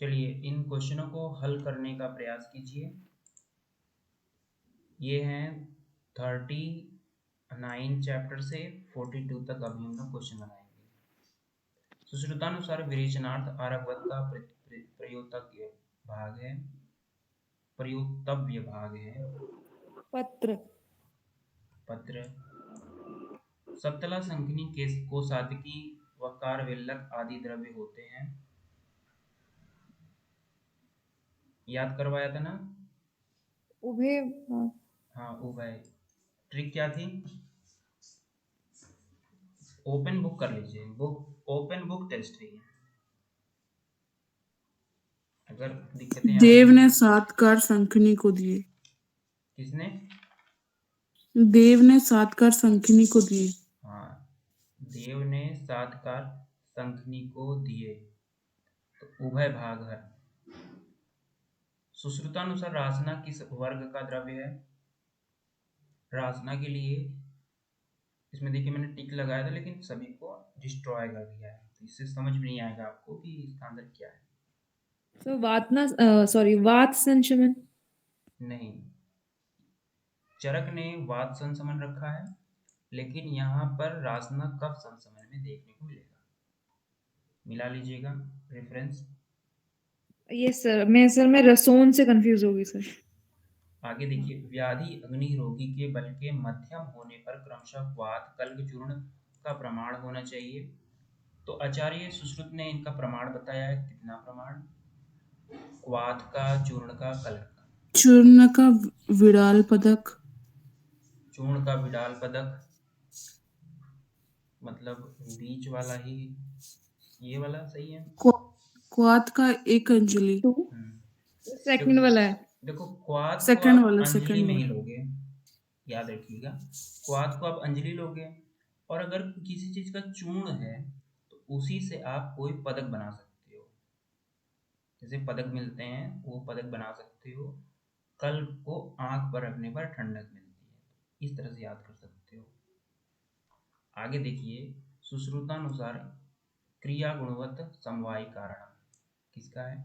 चलिए इन क्वेश्चनों को हल करने का प्रयास कीजिए। ये हैं 39 चैप्टर से 42 तक अभी हम लोग क्वेश्चन बनाएंगे। सुश्रुतानुसार विरेचनार्थ आरभवत का प्रयोतव्य भाग है। पत्र पत्र। सप्तला संख्नी केस को सातकी व कारवेल्लक आदि द्रव्य होते हैं। याद करवाया था ना? उभय हाँ उभय। ट्रिक क्या थी? ओपन बुक कर लीजिए, ओपन बुक टेस्ट है ये। अगर दिक्कतें आ देव रही ने 7 कार संखनी को दिए। किसने? देव ने 7 कार संखनी को दिए। हाँ, देव ने 7 कार संखनी को दिए, तो उभय भाग है। सुश्रुतानुसार रासना किस वर्ग का द्रव्य है? रासना के लिए इसमें देखिए मैंने टिक लगाया था, लेकिन सभी को डिस्ट्रॉय कर दिया है, तो इससे समझ में नहीं आएगा आपको कि इसका अंदर क्या है। So वात संशमन नहीं, चरक ने वात संशमन रखा है, लेकिन यहाँ पर रासना कफ संशमन में देखने को मिलेगा। मिला लीजिएगा रेफरेंस। ये सर मैं रसोन से कंफ्यूज हो गई सर। आगे देखिए, व्याधि अग्नि रोगी के बल के मध्यम होने पर क्रमशः वात कल्क चूर्ण का प्रमाण होना चाहिए। तो आचार्य सुश्रुत ने इनका प्रमाण बताया है। कितना प्रमाण? वात का, चूर्ण का, कल्क का। चूर्ण का विडाल पदक। चूर्ण का विडाल पदक मतलब बीच वाला ही, ये वाला सही है। क्वात का 1 अंजलि। सेकंड वाला है। देखो क्वात को सेकंड आप वाला अंजलि सेकंड में ही वाला लोगे, याद रखिएगा। क्वात को आप अंजलि लोगे, और अगर किसी चीज का चूर्ण है तो उसी से आप कोई पदक बना सकते हो। जैसे पदक मिलते हैं वो पदक बना सकते हो। कल को आंख पर रखने पर ठंडक मिलती है, इस तरह से याद कर सकते हो। आगे देखिए, सुश्रुतानुसार क्रिया गुणवत्त समवाय कारण किसका है?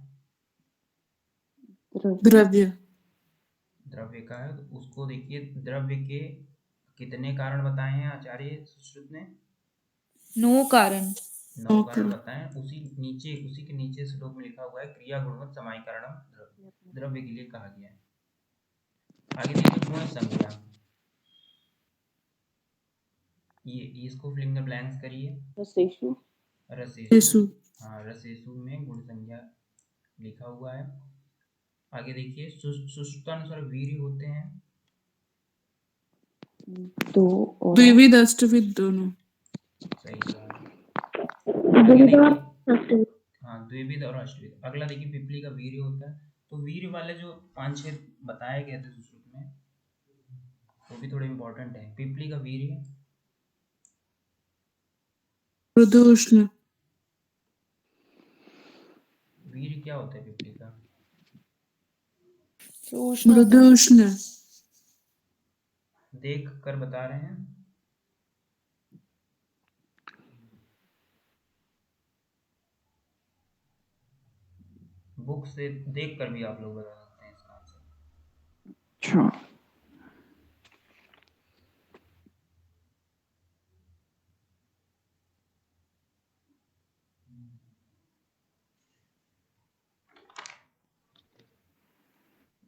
द्रव्य। द्रव्य का है, तो उसको देखिए, द्रव्य के कितने कारण बताए हैं आचार्य सुश्रुत ने? 9 कारण। 9 कारण बताए। उसी के नीचे श्लोक में लिखा हुआ है क्रिया गुणवत्त समायकारणम द्रव्य के लिए कहा गया है। आगे देखिए, गुण संज्ञा। ये इसको फिलिंग द ब्लैंक्स करिए। रसेशु। रसेसु। हाँ, रसेसु में गुण संज्ञा लिखा हुआ है। आगे देखिए, सुश्रुतानुसार वीर्य होते हैं द्विविध अष्टविध दोनों। सही जवाब। आगे देखिए, हाँ द्विविध और अष्टविध। अगला देखिए, पिपली का वीर्य होता है। तो वीर्य वाले जो 5-6 बताए गए थे सुश्रुत में, वो भी थोड़े इंपॉर्टेंट है। पिपली का वीर्य मृदुष्ण। वीर्य क्या होता है पिपली का? मृदुष्ण। देख कर बता रहे हैं। बुक से देख कर भी आप लोग बता सकते हैं इसका आंसर। अच्छा।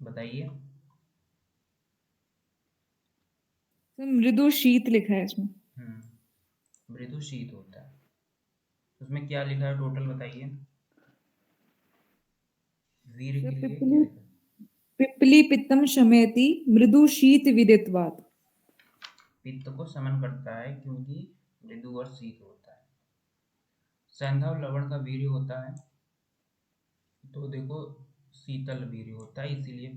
बताइए। मृदु शीत लिखा है इसमें। मृदु शीत होता है। उसमें क्या लिखा है टोटल बताइए। वीर के लिए क्या लिखा है? पिप्पली पित्तम शमयति मृदु शीत विदित्वात्। पित्त को शमन करता है क्योंकि मृदु और शीत होता है। सैंधव लवण का वीर्य होता है, तो देखो शीतल वीर्य होता है, इसीलिए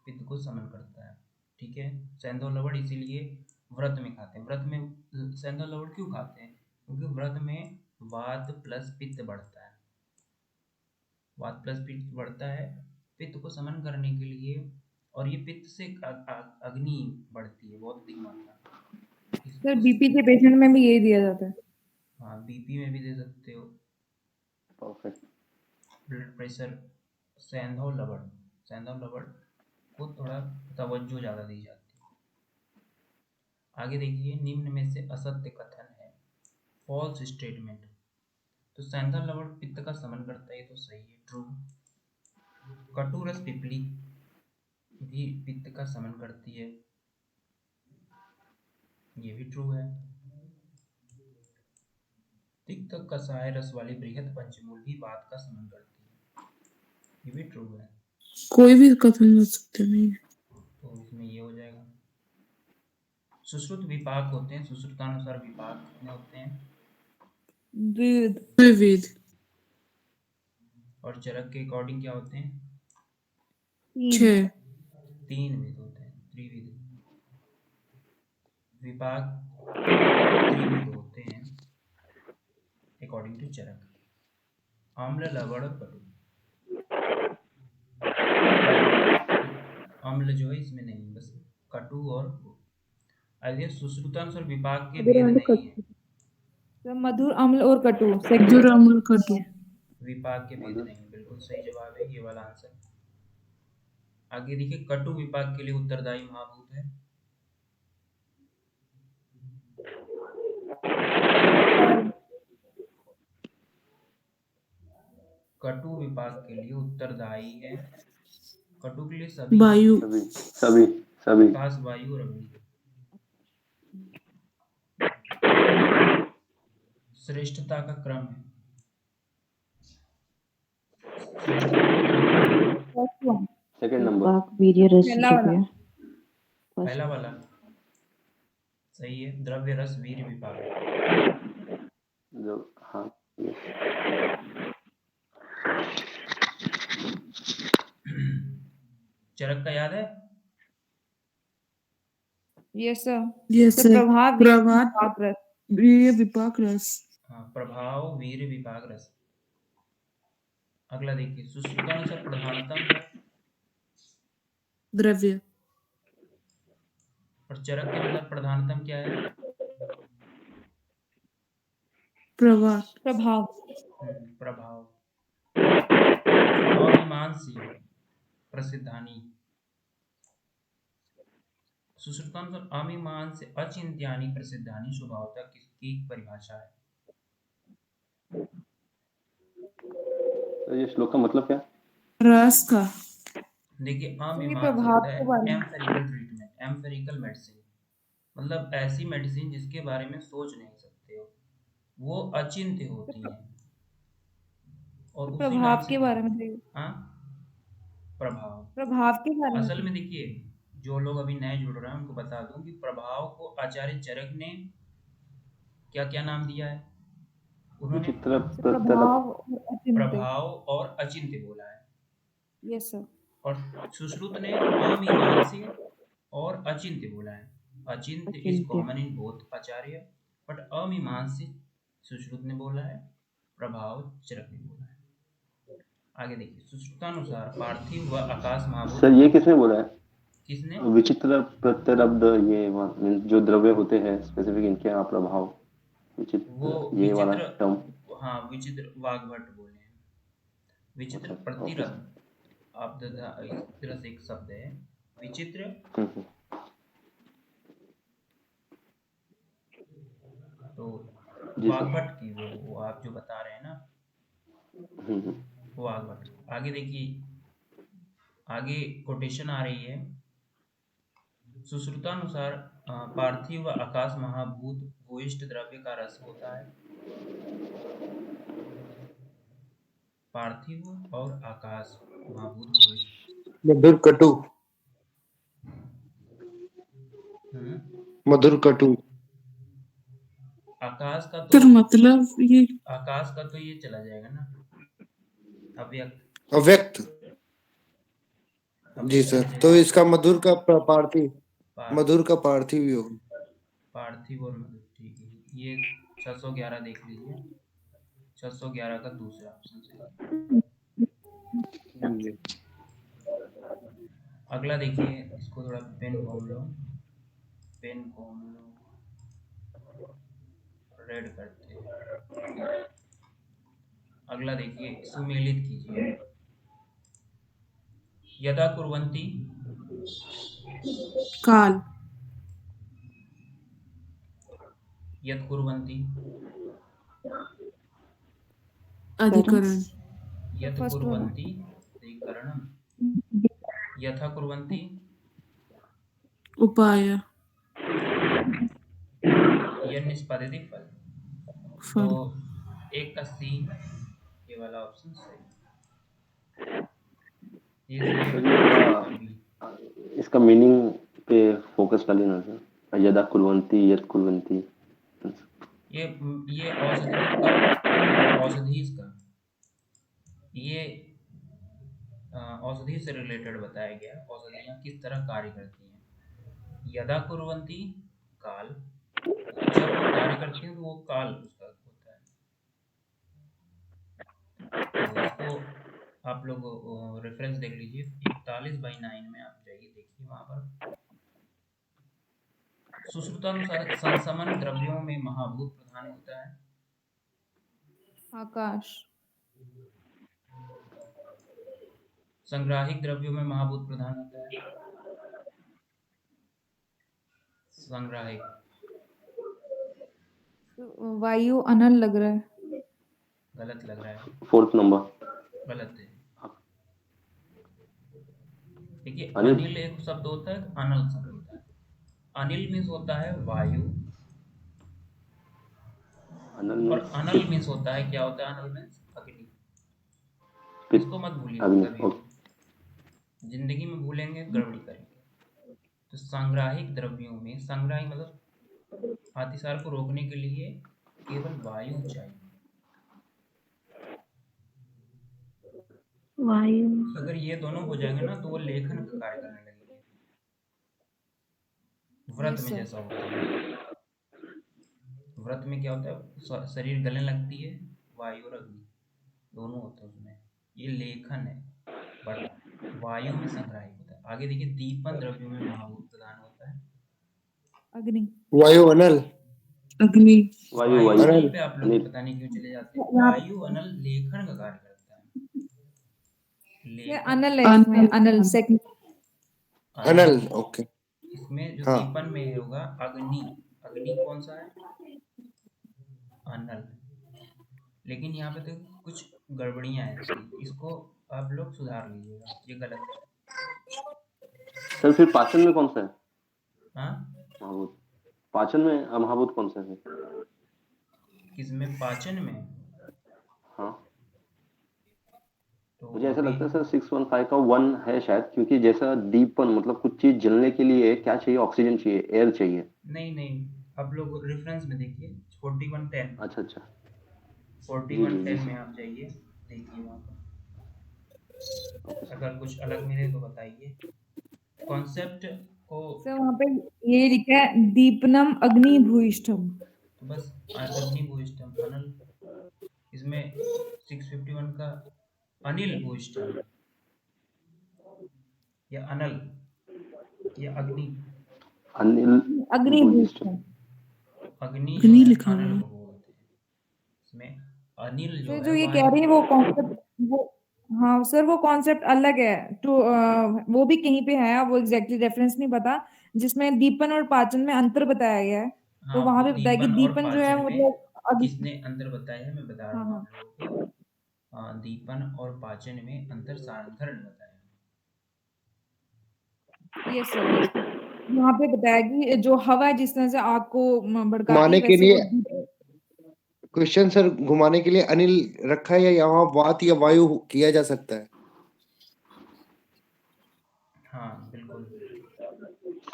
पित्त को शमन करता है। ठीक है, सैंधव लवण इसीलिए व्रत में खाते हैं। व्रत में सैंधव लवण क्यों खाते हैं? क्योंकि व्रत में वात प्लस पित्त बढ़ता है। वात प्लस पित्त बढ़ता है पित्त को शमन करने के लिए, और ये पित्त से अग्नि बढ़ती है बहुत अधिक मात्रा में। सर बीपी के पेशेंट में भी यही दिया जाता है। हाँ, बीपी में भी दे सकते हो। परफेक्ट। ब्लड प्रेशर, सैंधव लवण, सैंधव लवण को थोड़ा तवज्जो ज़्यादा दी जाती है। आगे देखिए, निम्न में से असत्य कथन है, फॉल्स स्टेटमेंट। तो सैंधव लवण पित्त का समन करता है, ये तो सही है, ट्रू। कटुरस पिपली भी पित्त का समन करती है, ये भी ट्रू है। तिक्त कसाय रस वाली बृहद पंचमूल भी वात का समन करती है, ये भी ट्रू है। कोई भी कथन हो सकते नहीं। तो इसमें ये हो जाएगा। सुश्रुत विपाक होते हैं, सुश्रुतानुसार विपाक कितने होते हैं? द्विविध। द्विविध। और चरक के अकॉर्डिंग क्या होते हैं? 3। 6। 3 विध होते हैं, त्रिविध। विपाक 3 विध होते हैं अकॉर्डिंग टू चरक। अम्ल, लवण, कटु। अम्ल जो है इसमें नहीं, बस कटु और आइए सुश्रुतानुसार विपाक के भेद नहीं है, तो मधुर, अम्ल और कटु। मधुर, अम्ल, कटु। विपाक के भेद नहीं, बिल्कुल सही जवाब है ये वाला आंसर। आगे देखिए, कटु विपाक के लिए उत्तरदायी महाभूत है। कटु विपाक के लिए उत्तरदायी है, कटु के लिए सभी, वायु। सभी सभी सभी आकाश, वायु और अग्नि। श्रेष्ठता का क्रम है, सेकंड नंबर। वाक वीर्य रस पहला वाला। जो है पहला वाला सही है, द्रव्य रस वीर्य विपाक। जो हाँ चरक का याद है? Yes sir. यस तो सर। प्रभाव, प्रभात, विपाक रस। वीर्य, विपाक, रस। हाँ, प्रभाव, वीर्य, विपाक, रस। अगला देखिए, सुश्रुतानुसार प्रधानतम है द्रव्य। और चरक के अनुसार प्रधानतम क्या है? प्रभाव। प्रभाव। प्रभाव। अमीमांसी प्रसिद्धानी। सुश्रुतानुसार अमीमांस अचिंत्यानि प्रसिद्धानि स्वभावतः किसकी परिभाषा है? तो ये श्लोक का मतलब क्या? रस का। देखिए, ये अमीमांस प्रभाव होता के है बारे में। एम्फेरिकल ट्रीटमेंट, एम्फेरिकल मेडिसिन, मतलब ऐसी मेडिसिन जिसके बारे में सोच नहीं सकते हो, वो अचिंत्य होती हैं और उसी नाम प्रभाव से। के बारे में थे। हाँ, प्रभाव। प्रभाव के बारे में असल थे। में देखिए, जो लोग अभी नए जुड़ रहे हैं उनको बता दूं कि प्रभाव को आचार्य चरक ने क्या क्या नाम दिया है? उन्होंने विचित्र प्रभाव और अचिंत्य। प्रभाव और अचिंत्य बोला है, यस सर। और सुश्रुत ने अमीमांस्य और अचिंत्य बोला है। अचिंत्य इज अचिंत्य। कॉमन इन बोथ आचार्य, बट अमीमांस्य सुश्रुत ने बोला है, प्रभाव चरक ने बोला है। आगे देखिए, सुश्रुतानुसार पार्थिव व आकाश महाभूत। सर ये किसने बोला है? किसने? विचित्र प्रत्यरब्ध, ये जो द्रव्य होते हैं स्पेसिफिक, इनके यहाँ प्रभाव, वो विचित्र, ये वाला विचित्र, टर्म। हाँ विचित्र वाग्भट बोले हैं। विचित्र अच्छा, ओके। प्रतिरब्ध आप इस तरह से एक शब्द है, विचित्र। हम्म। तो जी सर। वाग्भट की वो आप जो बता रहे हैं ना, हम्म। वो वाग्भट। आगे देखिए, आगे कोटेशन आ रही है, सुश्रुतानुसार पार्थिव व आकाश महाभूत भूयिष्ठ द्रव्य का रस होता है। पार्थिव और आकाश महाभूत भूयिष्ठ। मधुर कटु। हम्म, मधुर कटु। आकाश का सर तो, मतलब ये आकाश का तो ये चला जाएगा ना, अव्यक्त। अव्यक्त। जी अव्यक्त सर, चल तो जाएगा। इसका मधुर का पार्थिव, पार, मधुर का पार्थिव योग। पार्थिव और मधुर, ठीक है। ये 611 देख लीजिए, 611 का दूसरा ऑप्शन सही है। अगला देखिए, इसको थोड़ा पेन घूम लो, पेन घूम लो, रेड करते हैं। अगला देखिए, सुमेलित कीजिए। यदा कुर्वन्ति, काल, यत् कुर्वन्ति, अधिकरण, यत् फर्स्ट वाला कुर्वन्ति अधिकरणम, यथा कुर्वन्ति उपाय, यह निष्पादित फल। तो फल, एक का सी, ये वाला ऑप्शन सही। ये सही सर है और बी। इसका मीनिंग पे फोकस कर लेना सर, यदा कुर्वन्ति यत् कुर्वन्ति। ये औषधियों का, औषधि का, ये औषधि से रिलेटेड बताया गया, औषधियाँ किस तरह कार्य करती हैं। यदा कुर्वन्ति काल, जब वो कार्य करती हैं तो वो काल उसका होता है। तो इसको आप लोग रेफरेंस देख लीजिए, 41/9 में आप जाइए, देखिए वहां पर सुश्रुतानुसार संसमन द्रव्यों में महाभूत प्रधान होता है। आकाश, संग्राहिक द्रव्यों में महाभूत प्रधान होता है। संग्राहिक, वायु अनल लग रहा है। गलत लग रहा है, 4th नंबर गलत है। देखिए, अनिल। अनिल एक शब्द होता है, अनल शब्द होता है। अनिल मीन्स होता है वायु, अनल और में अनल मीन्स होता है, क्या होता है अनल मीन्स? अग्नि। इसको मत भूलिएगा अग्नि। कभी भी, जिंदगी में भूलेंगे गड़बड़ी करेंगे। तो संग्राहिक द्रव्यों में, संग्राही मतलब अतिसार को रोकने के लिए केवल वायु चाहिए। वायु, अगर ये दोनों हो जाएंगे ना तो वो लेखन का कार्य करने लगेंगे, व्रत में जैसा होता है। व्रत में क्या होता है, शरीर गलने लगती है, वायु और अग्नि दोनों होते हैं उसमें, ये लेखन है। बट वायु में संग्राहिक होता है। आगे देखिए, दीपन द्रव्यों में महाभूत प्रधान होता है। अग्नि, वायु अनल, अग्नि, वायु वायु वायु अनल पे आप लोग अनिल। पता नहीं क्यों चले जाते हैं। यहाँ वायु अनल लेखन का कार्य करता है। पे लेखन, अनल है, इसमें अनल सेकंड। अनल, अनल। ओके। इसमें जो हाँ, दीपन में होगा अग्नि, अग्नि कौन सा है? अनल। लेकिन यहाँ पे तो कुछ गड़बड़ियाँ हैं थोड़ी, इसको आप लोग सुधार लीजिएगा, ये गलत है। सर फिर पाचन में कौन सा है हाँ, महाभूत? पाचन में महाभूत कौन सा है? किसमें? पाचन में? हाँ, तो मुझे ऐसा अभी लगता है सर 615 का 1 है शायद, क्योंकि जैसा दीपन मतलब कुछ चीज जलने के लिए क्या चाहिए? ऑक्सीजन चाहिए, एयर चाहिए। नहीं, आप लोग रेफरेंस में देखिए 4110, अच्छा अच्छा, जी 4110 में आप जाइए, देखिए वहाँ पर ओके सर। अगर कुछ अलग मिले तो बताइए। कॉन्सेप्ट को सर वहाँ पे ये लिखा है दीपनम अग्नि भूयिष्ठम। तो बस अग्नि भूयिष्ठम अनल, इसमें 651 का अनिल भूयिष्ठम या अनल या अग्नि, अनिल अग्नि भूयिष्ठ। भूयिष्ठम। अग्नि जो अग्नि है लिखा अनल हुआ है। को बोलते हैं। इसमें अनिल जो सर है जो ये कह वायु। रही है वो कॉन्सेप्ट, वो हाँ सर वो कॉन्सेप्ट अलग है। तो वो भी कहीं पे है, वो एग्जैक्टली रेफरेंस नहीं पता, जिसमें दीपन और पाचन में अंतर बताया गया है। तो हाँ, वहां वो पे बताया कि दीपन और दीपन जो है पाचन में मतलब किसने अंतर बताया है, मैं बता रहा हाँ हूँ हाँ आप लोगों को। दीपन और पाचन में अंतर सारंथर ने बताया। ये सर यहाँ पे बताया कि जो हवा है जिस तरह से आग को भड़काती है घुमाने के वैसे वो लिए क्वेश्चन सर, घुमाने के लिए अनिल रखा है या यहाँ वात या वायु किया जा सकता है? हाँ बिल्कुल।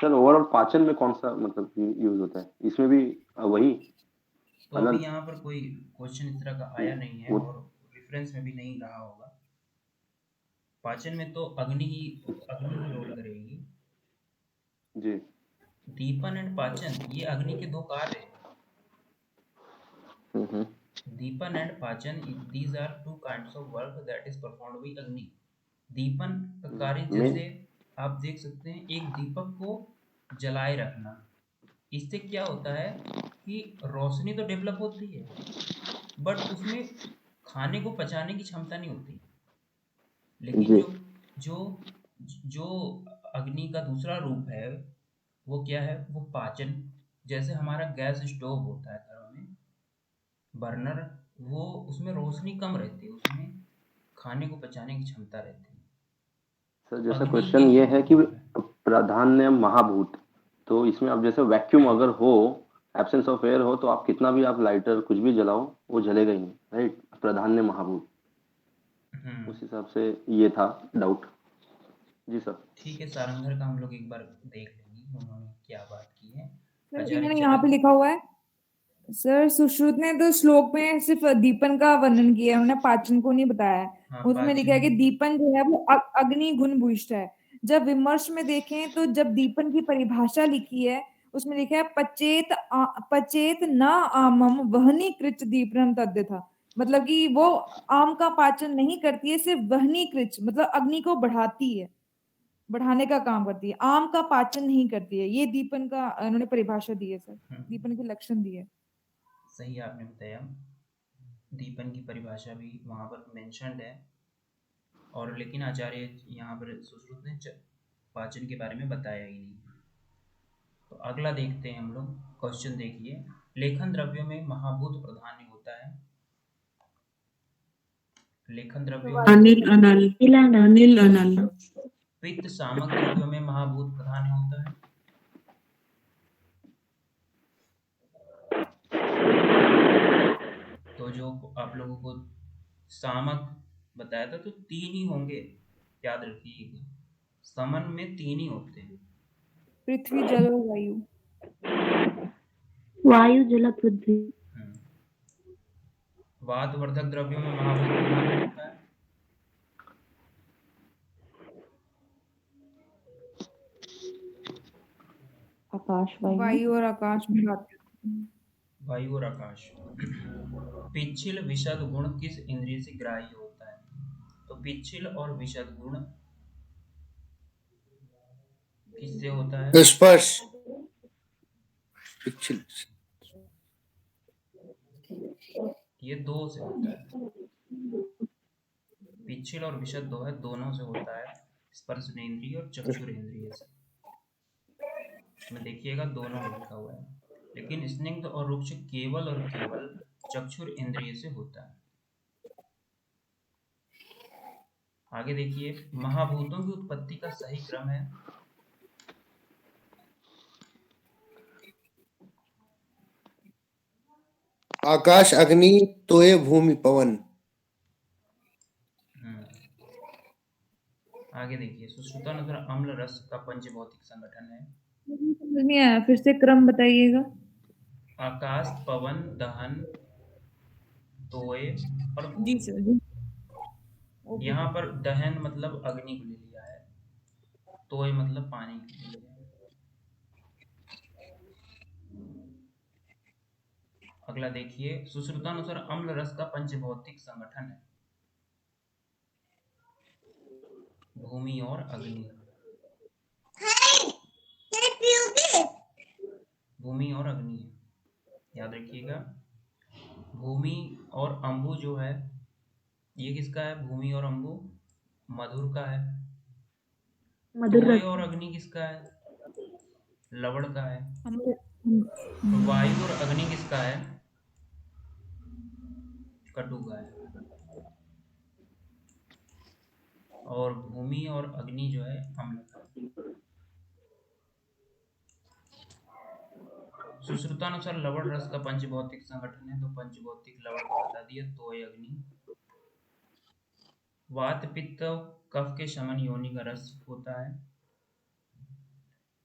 सर ओवरऑल पाचन में कौन सा मतलब यूज होता है? इसमें भी वही तो अनल? अभी यहाँ पर कोई क्वेश्चन इस तरह का आया नहीं है वो और रेफरेंस में भी नहीं रहा होगा। पाचन में तो अग्नि ही रोल करेगी। जी। दीपन एंड पाचन ये अग्नि के दो कार्य हैं। हम्म। दीपन एंड पाचन, these are two kinds of work that is performed by अग्नि। दीपन का कार्य मैं जैसे आप देख सकते हैं, एक दीपक को जलाए रखना, इससे क्या होता है कि रोशनी तो डेवलप होती है, बट उसमें खाने को पचाने की क्षमता नहीं होती। लेकिन जी जो जो जो अग्नि का दूसरा रूप है वो क्या है, वो पाचन। जैसे हमारा गैस स्टोव होता है घरों में, बर्नर, वो उसमें रोशनी कम रहती है, उसमें खाने को पचाने की क्षमता रहती है। सर, जैसा अग्नि के क्वेश्चन ये भी है कि रूप है। प्राधान्य महाभूत, तो इसमें अब जैसे वैक्यूम अगर हो, एब्सेंस ऑफ एयर हो, तो आप कितना भी आप लाइटर कुछ भी जलाओ वो जलेगा ही नहीं, राइट? प्राधान्य महाभूत, हम्म। उस हिसाब से ये था डाउट। जी सर। ठीक है, सारंगधर का हम लोग एक बार देख लेंगे उन्होंने क्या बात की है। सर आचार्य इन्होंने यहाँ पे चरक। लिखा हुआ है, सर सुश्रुत ने तो श्लोक में सिर्फ दीपन का वर्णन किया है, उन्होंने पाचन को नहीं बताया है। हाँ, उसमें लिखा है कि दीपन जो है वो अग्नि गुण भूयिष्ठ है। जब विमर्श में देखें तो जब दीपन की परिभाषा लिखी है उसमें लिखा है पचेत न आमम वहनी कृच दीपनम तद्य था। मतलब कि वो आम का पाचन नहीं करती है, सिर्फ वहनी कृच मतलब अग्नि को बढ़ाती है, बढ़ाने का काम करती है, आम का पाचन नहीं करती है। ये दीपन का उन्होंने परिभाषा दी है सर, दीपन के लक्षण दिए। सही आपने बताया, दीपन की परिभाषा भी वहां पर मेंशन्ड है। और लेकिन आचार्य यहाँ पर सुश्रुत ने पाचन के बारे में बताया ही नहीं। तो अगला देखते हैं हम लोग। क्वेश्चन देखिए, लेखन द्रव्यों में महाभूत प्राधान्य होता है। लेखन द्रव्यों में अनिल अनल, अनिल अनल, पित्त सामक द्रव्यों में महाभूत प्राधान्य होता है। तो जो आप लोगों को सामक बताया था, तो 3 ही होंगे, याद रखिएगा। समन में 3 ही होते हैं। पृथ्वी जल और वायु। वायु जल पृथ्वी। वातवर्धक द्रव्यों में महाभूत प्राधान्य होता है। आकाश वायु। वायु और आकाश में बात करते हैं। वायु और आकाश। पिच्छिल विशद गुण किस इंद्रिय से ग्राह्य होता है? तो पिच्छिल और विशद गुण किससे होता है? स्पर्श। पिछल ये 2 से होता है। पिच्छिल और विशद 2 है, दोनों से होता है। स्पर्शनेन्द्रिय और चक्षुरेंद्रिय से। इसमें देखिएगा दोनों लिखा हुआ है, लेकिन स्निग्ध और रुक्ष केवल और केवल चक्षुर इंद्रिय से होता है। आगे देखिए, महाभूतों की उत्पत्ति का सही क्रम है। आकाश, अग्नि, तोय, भूमि, पवन। आगे देखिए, सुश्रुतानुसार अम्ल रस का पंचभौतिक संगठन है। समझ नहीं आया, फिर से क्रम बताइएगा। आकाश, पवन, दहन, तोय और जी भूमि। सर जी। यहाँ पर दहन मतलब अग्नि को ले लिया है, तोय मतलब पानी को ले लिया है। अगला देखिए, सुश्रुतानुसार अम्ल रस का पंचभौतिक संगठन है भूमि और अग्नि। भूमि और अग्नि है, याद रखिएगा। भूमि और अम्बु जो है, ये किसका है? भूमि और अम्बु मधुर का है। तोय और अग्नि किसका है? लवण का है। वायु और अग्नि किसका है? कटु का है। और भूमि और अग्नि जो है अम्ल का है। सुश्रुतानुसार लवण रस का पंचभौतिक संगठन है, तो पंचभौतिक लवण को बता दिया, तोय अग्नि। वात पित्त कफ के शमन योनि का रस होता है।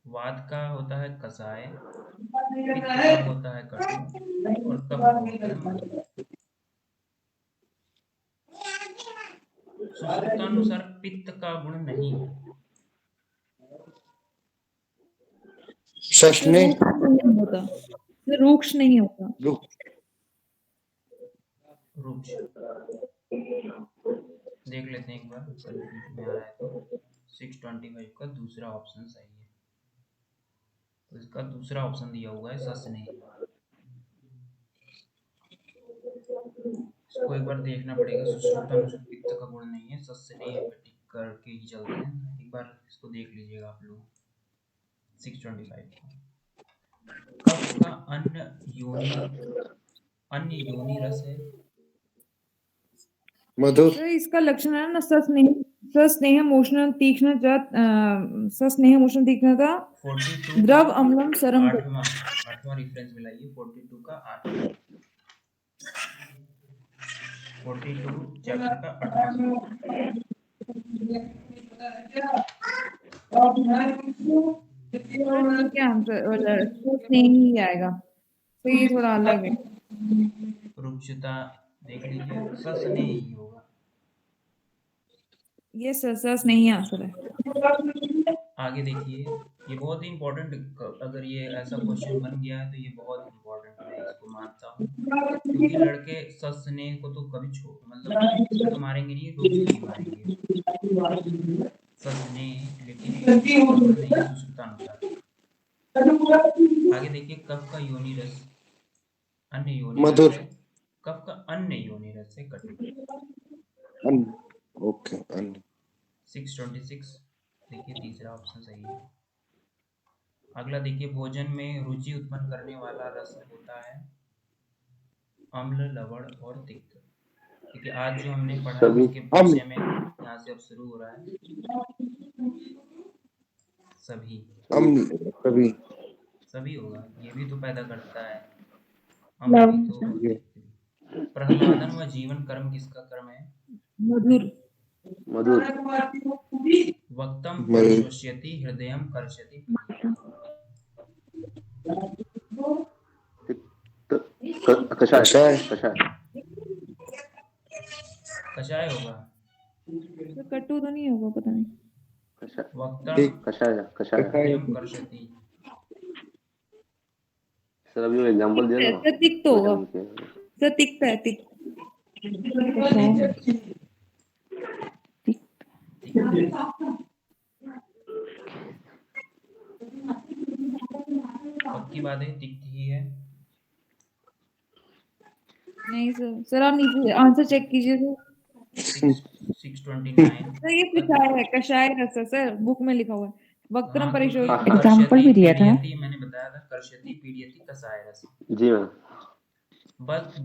वात का होता है कसाय, पित्त का होता है कटु और कफ का होता है मधुर। सुश्रुतानुसार पित्त का गुण नहीं है। सष्णे नहीं होता, रूक्ष नहीं होता। रुक्ष देख लेते हैं एक बार, कंफ्यूज में आ रहा है तो 625 का दूसरा ऑप्शन सही है। तो इसका दूसरा ऑप्शन दिया हुआ है सस्नेह। इसको एक बार देखना पड़ेगा। सुश्रुतन पित्त का गुण नहीं है, सस्नेह पे टिक करके ही चलते हैं। एक बार इसको देख लीजिएगा आप लोग 625 को। कफ का अन्य योनि रस है। मधुर। सर इसका लक्षण है ना सस्नेह मोषण तीक्ष्णता सस्नेह मोषण तीक्ष्णता 42 द्रव का अम्लम सरम आठवां रेफरेंस मिलाइए। 42 का 8वां, 42 चैप्टर का 8वां सूत्र। ठीक है आंसर स्नेह ही आएगा। तो ये थोड़ा अलग है। रुक्षता देख लीजिए, सस्नेह ही होगा। ये सस नहीं आंसर है। आगे देखिए, ये बहुत ही इम्पोर्टेंट, अगर ये ऐसा क्वेश्चन बन गया है तो ये बहुत इम्पोर्टेंट, मैं इसको मानता हूँ। क्योंकि लड़के सस्नेह को तो कभी मतलब इसको तो मारेंगे नहीं, रुचि ही मारेंगे। सस्नेह लेकिन अनुमान नहीं है सुश्रुतानुसार। आगे देखिए, कफ का योनि रस अन्य योनि रस मधुर। है। कफ का अन्य योनि रस है कटु। ओके। 626 देखिए, तीसरा ऑप्शन सही है। अगला देखिए, भोजन में रुचि उत्पन्न करने वाला रस होता है अम्ल, लवण और तिक्त। देखिए, आज जो हमने पढ़ा है सभी उसके हम विषय में यहाँ से अब शुरू हो रहा है। सभी सभी होगा, ये भी तो पैदा करता है अम्ल भी तो और तिक्त भी। प्रहलादन व जीवन कर्म किसका कर्म है? मधुर। मधुर। वक्तम मधुर। परिशोष्यति हृदयम कर्षति। कषाय। कषाय। कषाय। कषाय होगा। तो कटु तो नहीं होगा, पता नहीं। कषाय। वक्तम कषाय। कषाय। हृदयम कर्षति। सर अभी वो एग्जांपल दिया था ना, सर तिक्त होगा। विटामिन के। सर तिक्त है, तिक्त। पक्की बात है, तिक्त ही है। नहीं सर आप नीचे आंसर चेक कीजिए सर। 629। सर ये कषाय है, कषाय रस है सर, बुक में लिखा हुआ है। वक्त्रम हाँ, परिशोध क्योंकि एग्जाम्पल भी दिया था। पीडियति मैंने बताया था, कर्षति पीडियति कषाय रस। जी मैम।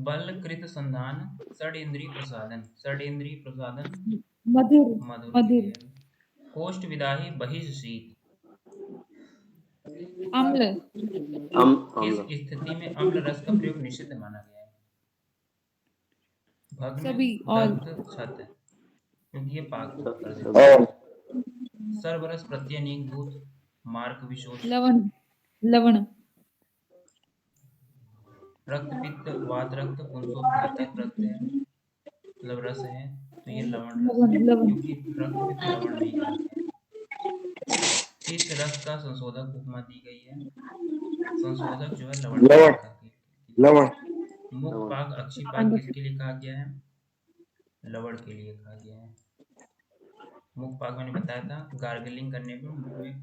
बल कृत संधान षड इंद्रिय प्रसादन मधुर। मधुर के मधुर। लिए। कोष्ठ विदाही बहिष शीत। अम्ल। किस अम्ल। स्थिति में अम्ल रस का प्रयोग निषिद्ध माना गया है? भग्न, सभी ऑल। दग्ध, क्षत, क्योंकि ये पाक कर सब। देता है। सर्वरस प्रत्यनीक दूत मार्ग विशोष। लवण। लवण। रक्त पित्त वात रक्त पुंसो घातक रक्त है, मतलब रस है, तो ये लवण रस है, लवण। क्योंकि रक्त पित्त लवण नहीं खाते हैं। पित्त रस का संशोधक उपमा दी गई है। संशोधक जो है लवण लवण। का। लवण। मुख पाक अक्षिपाक किसके लिए कहा गया है? लवण के लिए कहा गया है। मुख पाक मैंने बताया था, गार्गलिंग करने पर मुख में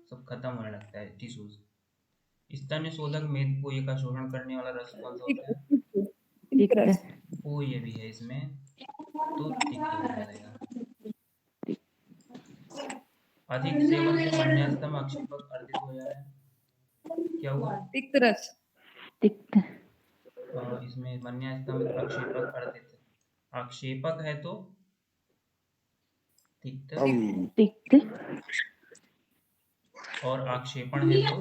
सब खत्म होने लगता है टिश्यूज। स्तन्य शोधक मेद पोए का शोषण करने वाला रस कौन सा होता है? तिक्त रस। पोए भी है इसमें, तो तिक्त हो जाएगा। अधिक सेवन से मन्यास्तम आक्षेपक अर्जित हो जा रहा है, क्या हुआ? तिक्त रस। तिक्त। इसमें मन्यास्तम आक्षेपक अर्जित, आक्षेपक है तो तिक्त, तिक्त। और आक्षेपण है तो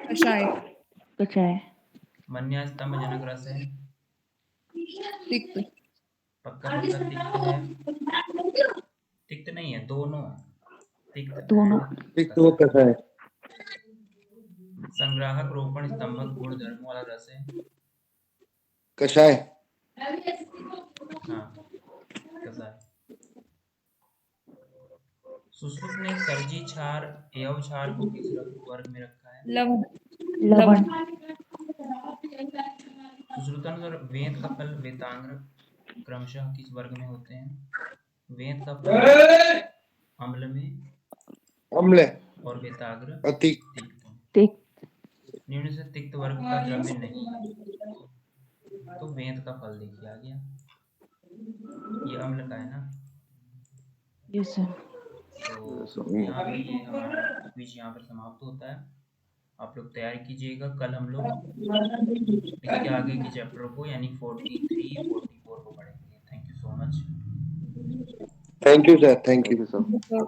कषाय। कषाय। मन्यास्तम जनक रस है, तिक्त। पक्का पक्का तिक्त है। तिक्त नहीं है, दोनों है, तिक्त दोनों। एक तो वो कषाय। संग्राहक रोपण स्तंभक गुण धर्म वाला रस है, कषाय। हाँ कषाय। सुश्रुत ने सर्जी क्षार एवं क्षार को किस वर्ग में रखा है? लवण। लवण। सुश्रुतानुसार वेद का फल वेतांग्र क्रमशः किस वर्ग में होते हैं? वेद का फल अम्ल में अम्ल। और वेताग्र अतिक। तिक्त। तिक्त। निम्न से तिक्त वर्ग का द्रव्य नहीं है। तो वेद का फल देखिए आ गया, ये अम्ल का है ना। Yes sir. तो यहाँ पे ये हमारा क्विज यहाँ पर समाप्त होता है। आप लोग तैयारी कीजिएगा, कल हम लोग इसके आगे के चैप्टर को यानी 43, 44 को पढ़ेंगे। Thank you so much. Thank you sir, thank thank you. You sir. Sir